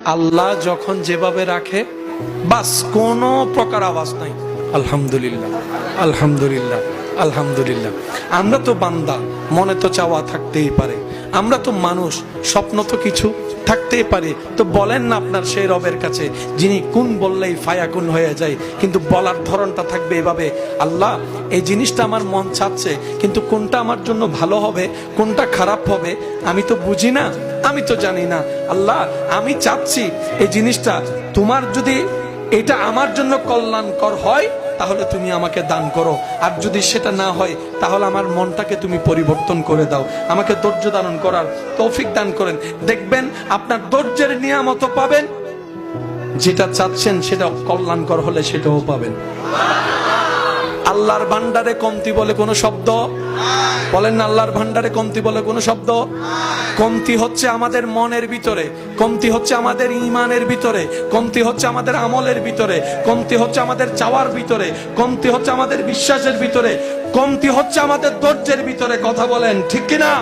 আল্লাহ যখন যেভাবে রাখে বাস কোনো প্রকার আওয়াজ নাই। আলহামদুলিল্লাহ, আলহামদুলিল্লাহ, আলহামদুলিল্লাহ। আমরা তো বান্দা, মনে তো চাওয়া থাকতেই পারে। আমরা তো মানুষ, স্বপ্ন তো কিছু থাকতেই পারে। তো বলেন না আপনার সেই রবের কাছে যিনি কুন বললেই ফায়াকুন হয়ে যায়, কিন্তু বলার ধরনটা থাকবে এভাবে, আল্লাহ এই জিনিসটা আমার মন চাচ্ছে, কিন্তু কোনটা আমার জন্য ভালো হবে কোনটা খারাপ হবে আমি তো বুঝি না, আমি তো জানি না। আল্লাহ আমি চাচ্ছি এই জিনিসটা তোমার যদি এটা আমার জন্য কল্যাণকর হয় তাহলে তুমি আমাকে দান করো, আর যদি সেটা না হয় তাহলে আমার মনটাকে তুমি পরিবর্তন করে দাও, আমাকে ধৈর্য ধারণ করার তৌফিক দান করেন। দেখবেন আপনার ধৈর্যের নিয়ামত পাবেন, যেটা চাচ্ছেন সেটা কল্যাণকর হলে সেটাও পাবেন। আল্লাহর ভান্ডারে কমতি বলে কোনো শব্দ বলেন না, আল্লাহর ভান্ডারে কমতি বলে কোনো শব্দ। কমতি হচ্ছে আমাদের মনের ভিতরে, কমতি হচ্ছে আমাদের ঈমানের ভিতরে, কমতি হচ্ছে আমাদের আমলের ভিতরে, কমতি হচ্ছে আমাদের চাওয়ার ভিতরে, কমতি হচ্ছে আমাদের বিশ্বাসের ভিতরে, কমতি হচ্ছে আমাদের ধৈর্যের ভিতরে। কথা বলেন ঠিক কিনা?